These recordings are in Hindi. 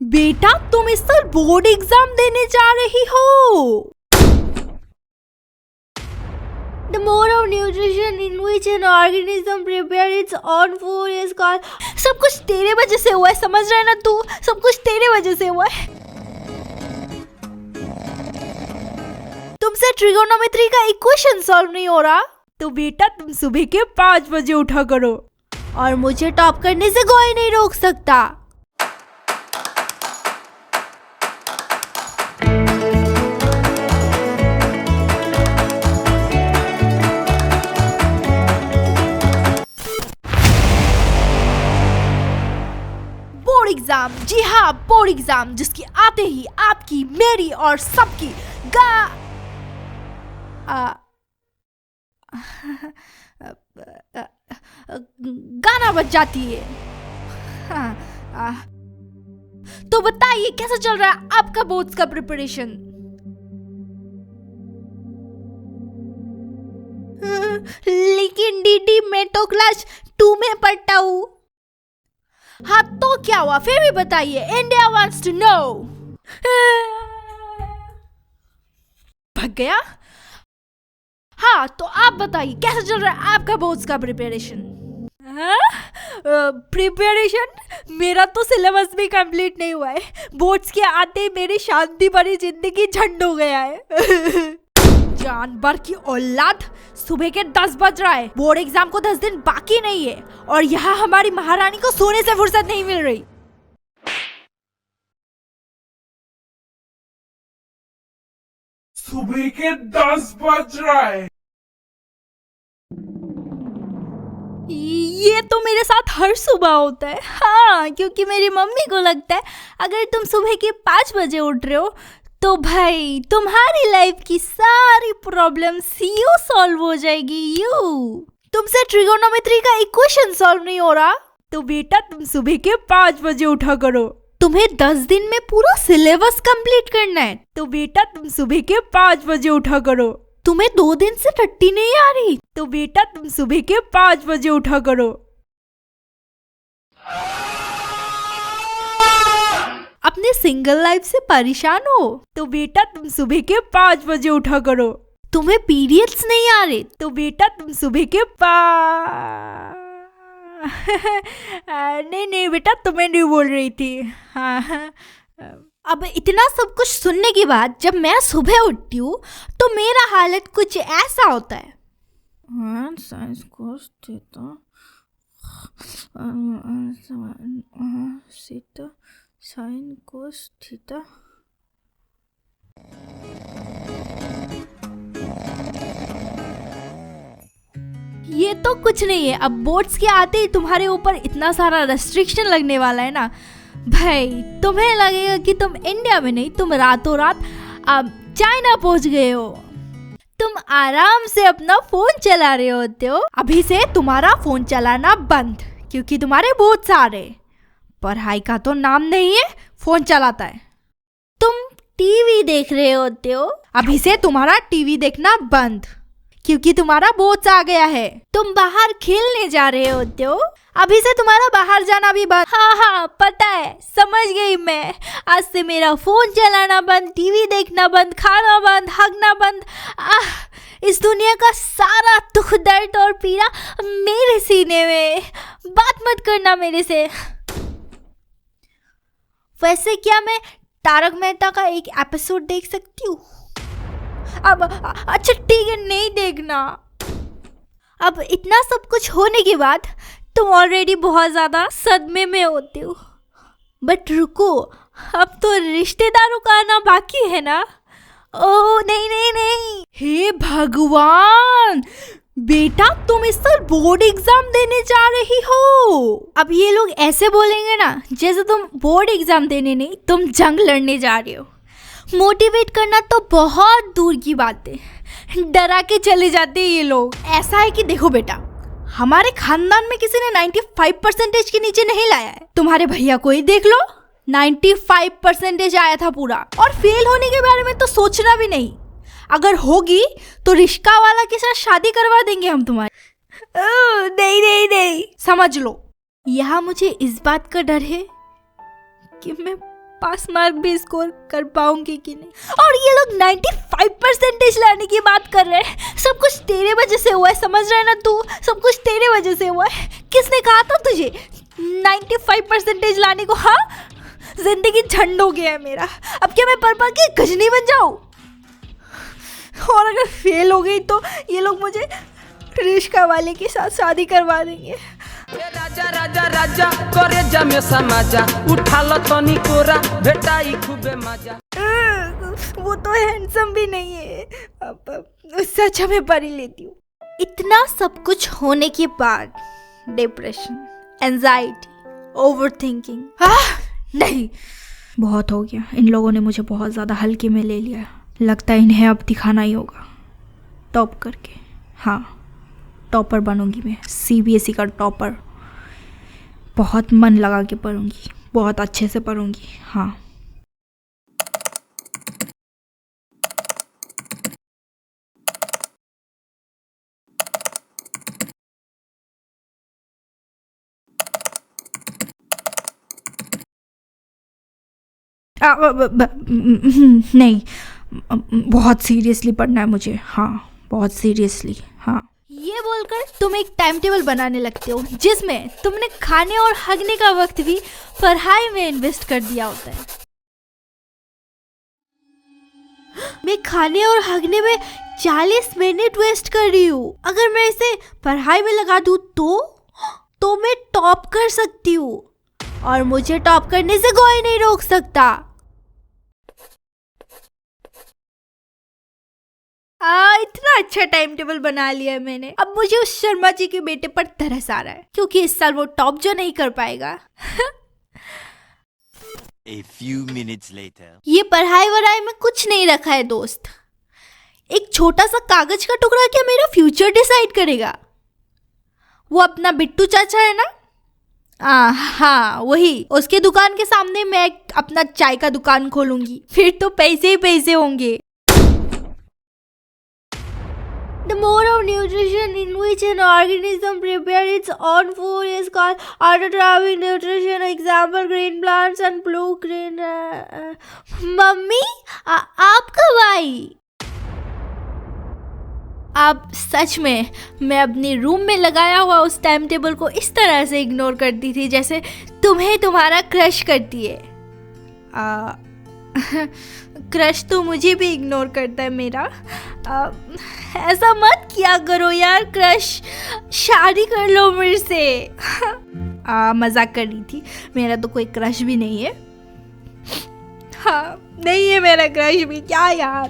बेटा तुम इस साल बोर्ड एग्जाम देने जा रही हो। The mode of nutrition in which an organism prepare its own food is called। सब कुछ तेरे वजह से हुआ है, समझ रहा है ना तू? सब कुछ तेरे वजह से हुआ है। तुमसे ट्रिगोनोमेट्री का इक्वेशन सॉल्व नहीं हो रहा तो बेटा तुम सुबह के 5 बजे उठा करो और मुझे टॉप करने से कोई नहीं रोक सकता। बोर्ड एग्जाम, जी हाँ बोर्ड एग्जाम, जिसकी आते ही आपकी मेरी और सबकी गाना बज जाती है। तो बताइए कैसा चल रहा है आपका बोर्ड्स का प्रिपरेशन? लेकिन दीदी मैं तो क्लास 2 में पढ़ता हूँ। हाँ तो क्या हुआ फिर भी बताइए, इंडिया वांट्स टू नो। भाग गया। हाँ तो आप बताइए कैसा चल रहा है आपका बोर्ड्स का प्रिपरेशन? प्रिपरेशन मेरा तो सिलेबस भी कंप्लीट नहीं हुआ है। बोर्ड्स के आते ही मेरी शांति भरी जिंदगी झंड हो गया है। जानवर की औलाद, सुबह के 10 बज रहा है, बोर्ड एग्जाम को 10 दिन बाकी नहीं है और यहाँ हमारी महारानी को सोने से फुर्सत नहीं मिल रही। सुबह के 10 बज रहा है। ये तो मेरे साथ हर सुबह होता है। हाँ, क्योंकि मेरी मम्मी को लगता है अगर तुम सुबह के 5 बजे उठ रहे हो तो भाई तुम्हारी लाइफ की सारी प्रॉब्लम्स यूं सॉल्व हो जाएगी। तुमसे ट्रिगोनोमेट्री का इक्वेशन सॉल्व नहीं हो रहा तो बेटा तुम सुबह के 5 बजे उठा करो। तुम्हें 10 दिन में पूरा सिलेबस कंप्लीट करना है तो बेटा तुम सुबह के 5 बजे उठा करो। तुम्हें 2 दिन से टट्टी नहीं आ रही तो बेटा तुम सुबह के 5 बजे उठा करो। अपने सिंगल लाइफ से परेशान हो तो बेटा तुम सुबह के 5 बजे उठा करो। तुम्हें पीरियड्स नहीं आ रहे तो बेटा तुम सुबह के नहीं बेटा तुम्हें नहीं बोल रही थी। हाँ। अब इतना सब कुछ सुनने के बाद जब मैं सुबह उठती हूँ तो मेरा हालत कुछ ऐसा होता है। Science cos theta sine cos theta. ये तो कुछ नहीं है। अब बोर्ड्स के आते ही तुम्हारे ऊपर इतना सारा रेस्ट्रिक्शन लगने वाला है ना भाई, तुम्हें लगेगा कि तुम इंडिया में नहीं, तुम रातों रात अब चाइना पहुंच गए हो। तुम आराम से अपना फोन चला रहे होते हो। अभी से तुम्हारा फोन चलाना बंद, क्योंकि तुम्हारे बोर्ड्स आ रहे। पढ़ाई का तो नाम नहीं है, फोन चलाता है। तुम टीवी देख रहे होते हो। अभी से तुम्हारा टीवी देखना बंद, क्योंकि तुम्हारा बोर्ड्स आ गया है। तुम बाहर खेलने जा रहे होते हो। अभी से तुम्हारा बाहर जाना भी बंद। हाँ पता है, समझ गई मैं। आज से मेरा फोन चलाना बंद, टीवी देखना बंद, खाना बंद, हगना बंद। इस दुनिया का सारा दुख दर्द और पीड़ा मेरे सीने में। बात मत करना मेरे से। वैसे क्या मैं तारक मेहता का एक एपिसोड देख सकती हूँ? अब अच्छा ठीक है, नहीं देखना। अब इतना सब कुछ होने के बाद तुम ऑलरेडी बहुत ज्यादा सदमे में होते हो। बट रुको, अब तो रिश्तेदारों का आना बाकी है ना। ओह नहीं नहीं नहीं, हे भगवान, बेटा तुम इस साल बोर्ड एग्जाम देने जा रही हो। अब ये लोग ऐसे बोलेंगे ना जैसे तुम बोर्ड एग्जाम देने नहीं, तुम जंग लड़ने जा रहे हो। मोटिवेट करना तो बहुत दूर की बात है, डरा के चले जाते हैं ये लोग। ऐसा है कि देखो बेटा, हमारे खानदान में किसी ने 95% के नीचे नहीं लाया है। तुम्हारे भैया को ही देख लो, 95% आया था पूरा। और फेल होने के बारे में तो सोचना भी नहीं। अगर होगी तो रिश्का वाला के साथ शादी करवा देंगे हम तुम्हारी। नहीं नहीं नहीं, समझ लो। यहाँ मुझे इस बात का डर है कि मैं पास मार्क भी स्कोर कर पाऊंगी कि नहीं। और ये लोग 95% लाने की बात कर रहे हैं। सब कुछ तेरे वजह से हुआ है, समझ रहा है ना तू? सब कुछ तेरे वजह से हुआ है। किसने कहा था तुझे 95% लाने को? हाँ, जिंदगी झंड हो गया है मेरा। अब क्या मैं पढ़ के गजनी बन जाऊँ? और अगर फेल हो गई तो ये लोग मुझे रिश्का वाले के साथ शादी करवा देंगे। राजा राजा राजा करे जमे समाजा उठा लो तनी कोरा बेटाई खूबे मजा। वो तो हैंडसम भी नहीं है। उससे अच्छा मैं पढ़ ही लेती हूँ। इतना सब कुछ होने के बाद डिप्रेशन, एंजाइटी, ओवरथिंकिंग, नहीं, बहुत हो गया। इन लोगों ने मुझे बहुत ज़्यादा हल्के में ले लिया। लगता है इन्हें अब दिखाना ही होगा टॉप करके। हाँ, टॉपर बनूंगी मैं, CBSE का टॉपर। बहुत मन लगा के पढ़ूंगी, बहुत अच्छे से पढ़ूंगी। हाँ, नहीं, बहुत सीरियसली पढ़ना है मुझे। हाँ, बहुत सीरियसली। हाँ, ये बोलकर तुम एक टाइम टेबल बनाने लगते हो जिसमें तुमने खाने और हगने का वक्त भी पढ़ाई में इन्वेस्ट कर दिया होता है। मैं खाने और हगने में 40 मिनट वेस्ट कर रही हूँ। अगर मैं इसे पढ़ाई में लगा दूँ तो मैं टॉप कर सकती हूँ, और मुझे टॉप करने से कोई नहीं रोक सकता। इतना अच्छा टाइम टेबल बना लिया है मैंने। अब मुझे उस शर्मा जी के बेटे पर तरस आ रहा है, क्योंकि इस साल वो टॉप जो नहीं कर पाएगा। A few minutes later. ये पढ़ाई वढ़ाई में कुछ नहीं रखा है दोस्त। एक छोटा सा कागज का टुकड़ा क्या मेरा फ्यूचर डिसाइड करेगा? वो अपना बिट्टू चाचा है ना, हाँ वही। उसके दुकान के सामने मैं अपना चाय का दुकान खोलूंगी, फिर तो पैसे ही पैसे होंगे। The mode of nutrition in which an organism prepares its own food is called autotrophic nutrition. Example, green plants and blue green. Mummy, आप कब आई? अब सच में मैं अपने रूम में लगाया हुआ उस टाइम टेबल को इस तरह से इग्नोर करती थी जैसे तुम्हें तुम्हारा क्रश करती है। क्रश तो मुझे भी इग्नोर करता है मेरा। ऐसा मत किया करो यार, क्रश शादी कर लो मेरे से। मजाक कर रही थी, मेरा तो कोई क्रश भी नहीं है। हाँ, नहीं है मेरा क्रश भी, क्या यार।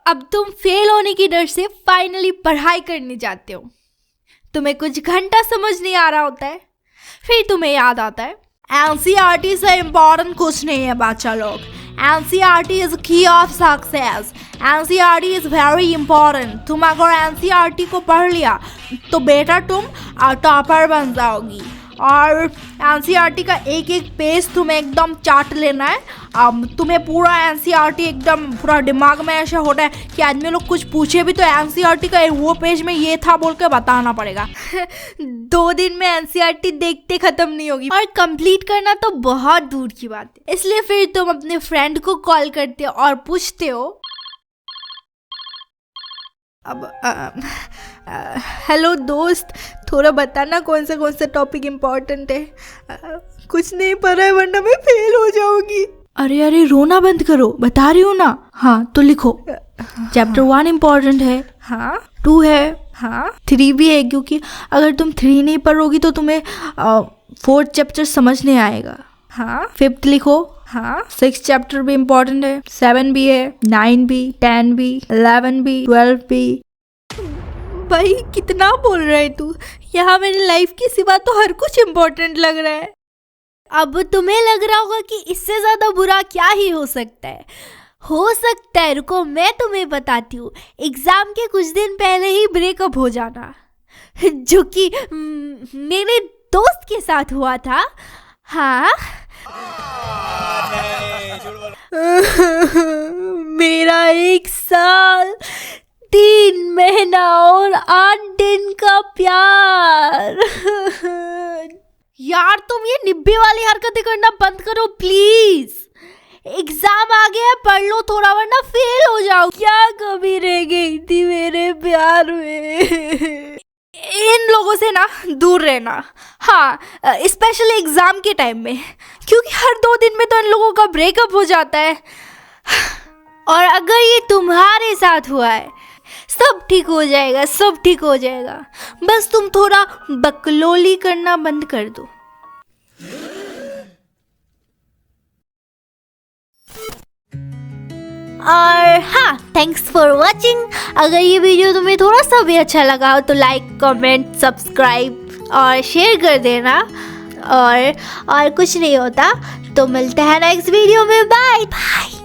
अब तुम फेल होने की डर से फाइनली पढ़ाई करने जाते हो। तुम्हें कुछ घंटा समझ नहीं आ रहा होता है, फिर तुम्हें याद आता है NCERT से इम्पोर्टेंट कुछ नहीं है बच्चा लोग। NCERT is key of success. NCERT is very important. तुम अगर NCERT को पढ़ लिया तो बेटा तुम टॉपर बन जाओगी। और NCERT का एक एक पेज तुम्हें एकदम चाट लेना है। अब तुम्हें पूरा NCERT एकदम पूरा दिमाग में ऐसा होता है कि आदमी लोग कुछ पूछे भी तो NCERT का वो पेज में ये था बोल के बताना पड़ेगा। 2 दिन में NCERT देखते खत्म नहीं होगी, और कंप्लीट करना तो बहुत दूर की बात है। इसलिए फिर तुम अपने फ्रेंड को कॉल करते हो और पूछते हो, अब हेलो दोस्त, थोड़ा बताना कौन सा टॉपिक इम्पोर्टेंट है। कुछ नहीं पढ़ा है वरना मैं फेल हो जाऊंगी। अरे रोना बंद करो, बता रही हूँ ना। हाँ तो लिखो, चैप्टर 1 इम्पोर्टेंट है। हाँ, 2 है। हाँ, 3 भी है, क्योंकि अगर तुम 3 नहीं पढ़ोगी तो तुम्हें 4th चैप्टर समझ नहीं आएगा। हाँ, 5th लिखो। हाँ, 6th चैप्टर भी इम्पोर्टेंट है, 7 भी है, 9 भी, 10 भी, 11 भी, 12 भी। भाई कितना बोल रहा है तू? यहाँ मेरी लाइफ की सिवा तो हर कुछ इम्पोर्टेंट लग रहा है। अब तुम्हें लग रहा होगा कि इससे ज्यादा बुरा क्या ही हो सकता है। रुको मैं तुम्हें बताती हूँ। एग्जाम के कुछ दिन पहले ही ब्रेकअप हो जाना, जो कि मेरे दोस्त के साथ हुआ था। हाँ, मेरा 1 साल 3 महीना और 8 दिन का प्यार। यार तुम ये निब्बे वाली हरकतें करना बंद करो प्लीज। एग्जाम आ गया है, पढ़ लो थोड़ा वरना फेल हो जाओ। क्या कमी रह गई थी मेरे प्यार में। इन लोगों से ना दूर रहना, हाँ स्पेशली एग्जाम के टाइम में, क्योंकि हर 2 दिन में तो इन लोगों का ब्रेकअप हो जाता है। और अगर ये तुम्हारे साथ हुआ है, सब ठीक हो जाएगा, सब ठीक हो जाएगा। बस तुम थोड़ा बकलोली करना बंद कर दो। और हाँ, थैंक्स फॉर वॉचिंग। अगर ये वीडियो तुम्हें थोड़ा सा भी अच्छा लगा हो तो लाइक, कमेंट, सब्सक्राइब और शेयर कर देना। और कुछ नहीं होता, तो मिलते हैं नेक्स्ट वीडियो में। Bye bye.